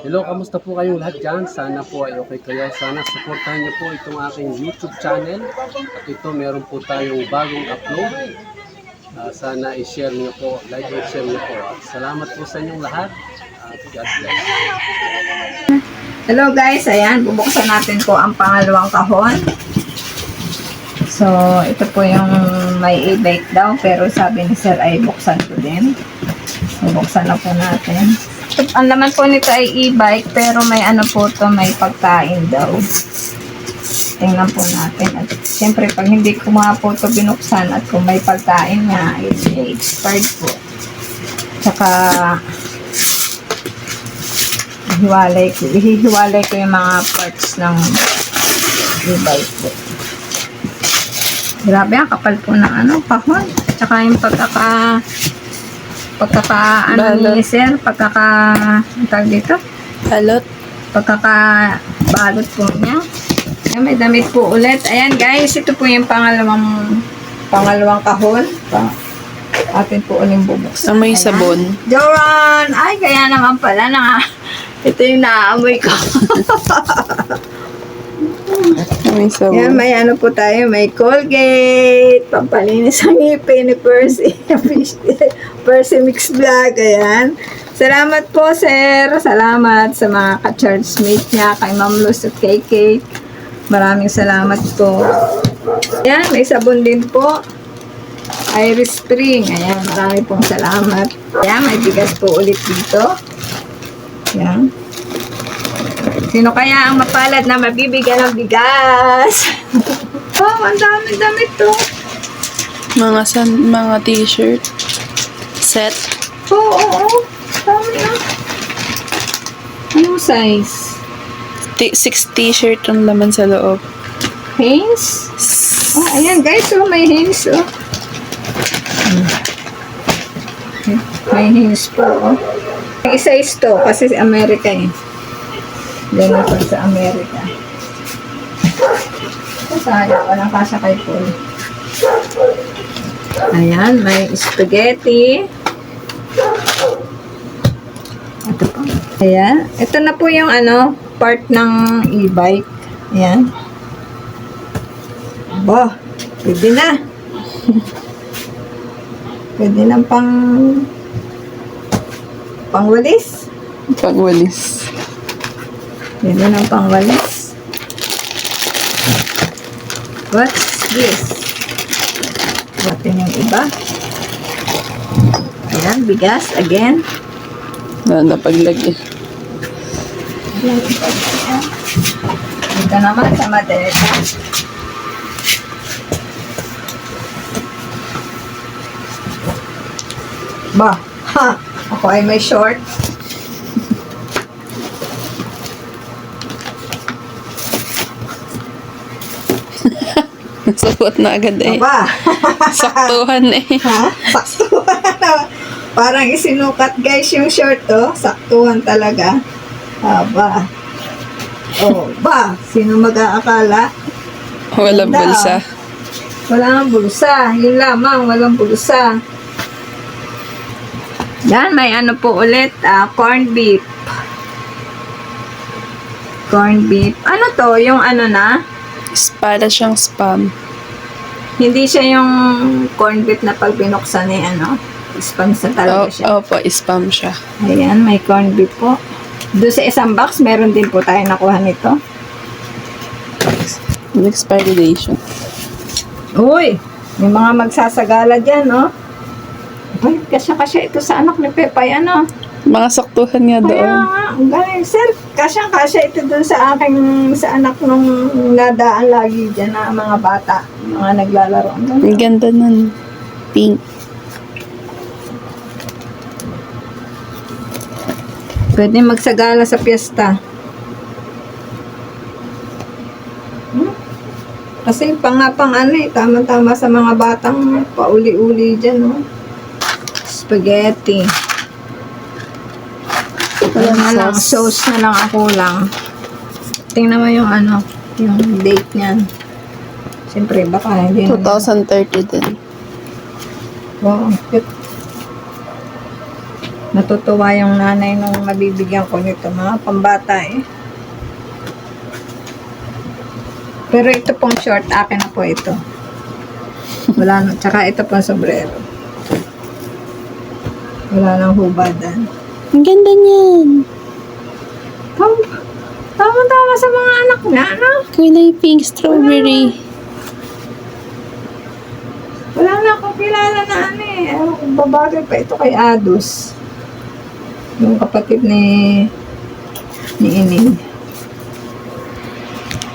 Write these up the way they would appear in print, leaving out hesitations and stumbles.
Hello, kamusta po kayong lahat dyan? Sana po ay okay kayo. Sana supportahan niyo po itong aking YouTube channel. At ito, meron po tayong bagong upload. Sana i-share niyo po, like and share niyo po. At salamat po sa inyong lahat. God bless. Hello guys, ayan, bubuksan natin po ang pangalawang kahon. So, ito po yung may e-bike daw, pero sabi ni Sir ay buksan ko din. So, buksan na po natin. Ang laman po nito ay e-bike, pero may ano po to, may pagkain daw. Tingnan po natin. At siyempre, pag hindi ko mga po ito binuksan at kung may pagkain niya, expired po. Tsaka, hihiwalay ko yung mga parts ng e-bike po. Grabe, ang kapal po ng ano, kahon. Tsaka yung ano ni Sir, tag dito? Balot. Balot po niya. Ayan, may damit po ulit. Ayan guys, ito po yung pangalawang kahon. Atin po uling bubuksan. Amoy sabon. Joran! Ay, kaya naman pala ito yung naamoy ko. Amoy sabon. Yan, may ano po tayo, may Colgate, pampalinis ang ngipin ni Percy. Percy Mix Vlog, ayan. Salamat po, sir. Salamat sa mga ka-charge mate niya, kay Ma'am Luz at kay Kate. Maraming salamat po. Ayan, may sabon din po. Iris Spring, ayan, marami pong salamat. Ayan, may bigas po ulit dito. Ayan. Sino kaya ang mapalad na mabibigyan ng bigas? Oh, ang dami-dami to. Mga t-shirt. Set. Oo. Dami na. Anong size? 6 t-shirt ang laman sa loob. Hanes? Oh, ayan guys, oh, may Hanes, oh. May Hanes po, oh. May size to, kasi sa Amerika eh. Ganun pa sa Amerika. Sayang, walang kasya kay Paul. Ayan, may spaghetti. Ito po. Ayan. Ito na po yung ano, part ng e-bike. Ayan. Aba, pwede na. Pwede na pangwalis. Pangwalis. Pwede ng pangwalis. What's this? Natin yung iba. Ayan, bigas again. Napaglagay. Ito naman sa madereta. Ba, ha! Ako ay may short. Nasuot na agad eh. Aba! Saktuhan eh. Ha? Saktuhan. Parang isinukat guys yung short to. Saktuhan talaga. Aba. Oh, ba? Sino mag-aakala? Walang Ganda, bulsa. Walang bulsa. Yun lamang, walang bulsa. Yan, may ano po ulit. Corned beef. Corned beef. Ano to? Yung ano na? Para siyang spam. Hindi siya yung corned beef na pag binuksan eh, ano? Spam sa talaga siya. Opo, spam siya. Ayan, may corned beef po. Doon sa isang box, meron din po tayo nakuha nito. Expiry date. Uy! May mga magsasagala dyan, no? Uy, kasya-kasya ito sa anak ni Pepay, ano? Mga saktuhan nga Kaya doon. nga, ang galing. Sir, kasya-kasya ito doon sa anak nung nadaan lagi dyan na mga bata, mga naglalaro. Ang ganda nun. Pink. Pwede magsagala sa piyesta. Kasi pang ano eh, tama-tama sa mga batang pauli-uli dyan, no? Spaghetti. Wala na lang, sauce na lang ako lang. Tingnan mo yung ano, yung date niyan. Siyempre, baka hindi na. 2030 din. Wow, ang cute. Natutuwa yung nanay nung mabibigyan ko nito. Mga pambata eh. Pero ito pong short, akin na po ito. Wala na. Tsaka ito pong sombrero. Wala nang hubadan. Ang ganda niyan. Tama-tama sa mga anak na, no? Kulay pink strawberry. Wala na akong kilala na ano eh. Ewan kung babagay pa ito kay Adus. Yung kapatid ni Ining.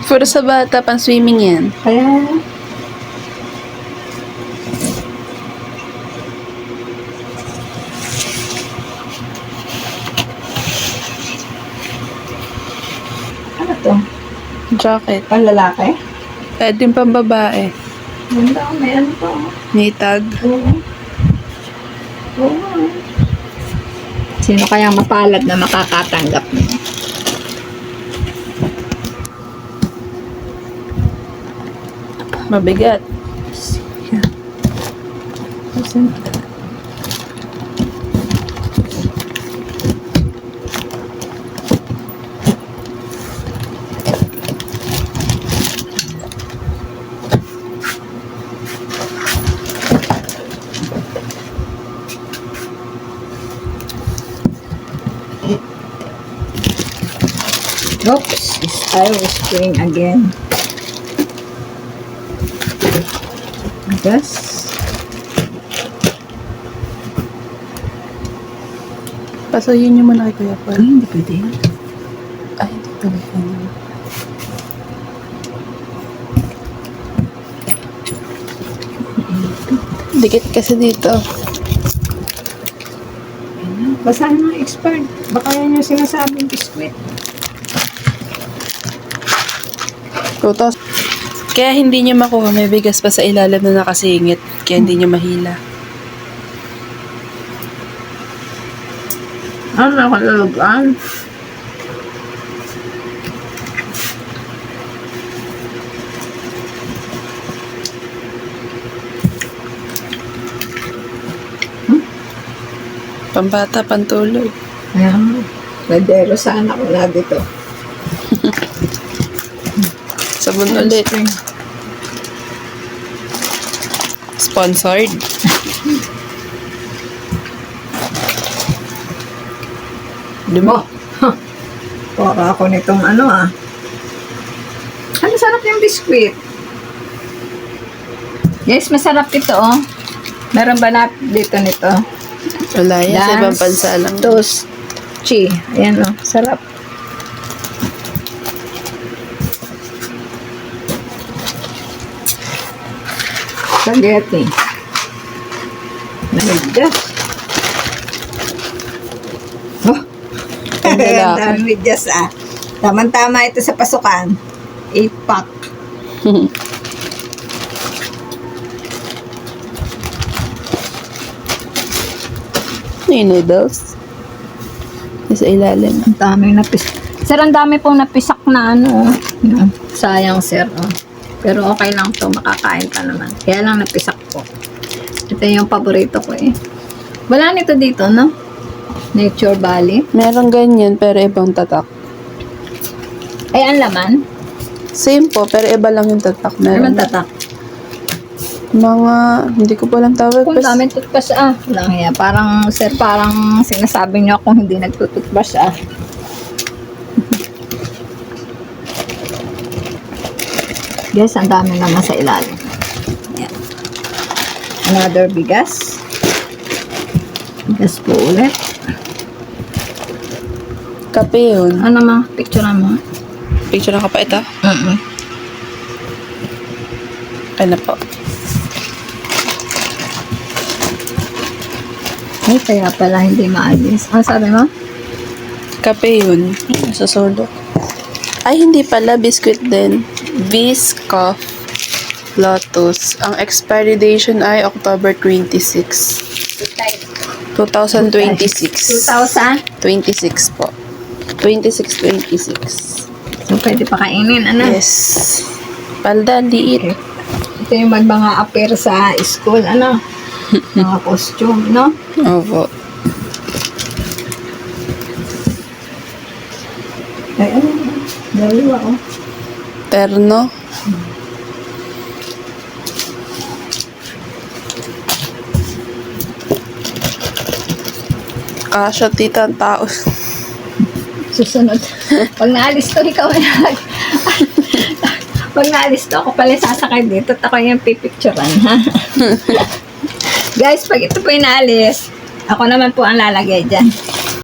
Puro sa bata, pang swimming yan. Kaya, ano to? Jacket. Panlalaki? Pwede yung pang babae. Ganda, may ano pa. May tag. Oo. Oo. Sino kaya mapalad na makakatanggap niya? Mabigat. Oops, I was playing again. I guess. Pasuyin niyo muna kay Kuya Ay, Paul. hindi pwede yan. Ay, hindi pala yan. Dikit kasi dito. Basahin ng expert. Baka yan yung sinasabing biskwit. Tutos. Kaya hindi niyo makuha, may bigas pa sa ilalim na nakasingit. Kaya hindi niyo mahila. Ano nakalulugan? Pambata, pantulog. Ayan. Nadero sana ko na dito. Sabon ulit. Sponsored. Mo. Para ako nitong ano ah. Ano sarap yung biskwit. Yes, masarap ito oh. Meron ba na dito nito? Wala yan. Sa ibang bansa lang. Toast. Chi. Ayan oh. Sarap. Spaghetti. Nahigdas. Oh. Ang lalaki. Ang dami medyas ah. Tama-tama ito sa pasukan. 8-pack. Yung noodles. Yung sa ilalim. Ang dami Sir, ang dami pong napisak na ano. Oh. Sayang, sir. Oh. Pero okay lang to. Makakain pa naman. Kaya lang napisak ko. Ito yung paborito ko eh. Wala nito dito, no? Nature Valley. Meron ganyan, pero ibang tatak. Ay, ang laman. Same po, pero iba lang yung tatak. Ano Meron tatak? mga, hindi ko pa lang tawag. Kung dami toothbrush ah. Lang yan. Parang, sir, parang sinasabi niyo akong hindi nagtutoothbrush ah. Guys, ang dami naman sa ilalim. Yan. Another bigas. Bigas po ulit. Kape yun. Ano ma? Picturean mo? Picture na ka pa ito. Ano po? Ay, kaya pala hindi maalis. Ano sabi mo? Kape yun. Sa solo. Ay, hindi pala. Biscuit din. Biscoff Lotus. Ang expiry dation ay October 26. 2026. 2,000? 26 po. 26. So, pwede pa kainin. Ano? Yes. Palda, liit. Ito yung mga appear sa school. Ano? Mga costume, no? Opo. Ay, ano? Dalawa, oh. Terno. Kasha, tita, ang tao. Susunod. Pag naalis to, ikaw na. Pag naalis to, ako pala sasakay dito at ako yung pipicturean, ha? Guys, pag ito po yung naalis, ako naman po ang lalagay dyan.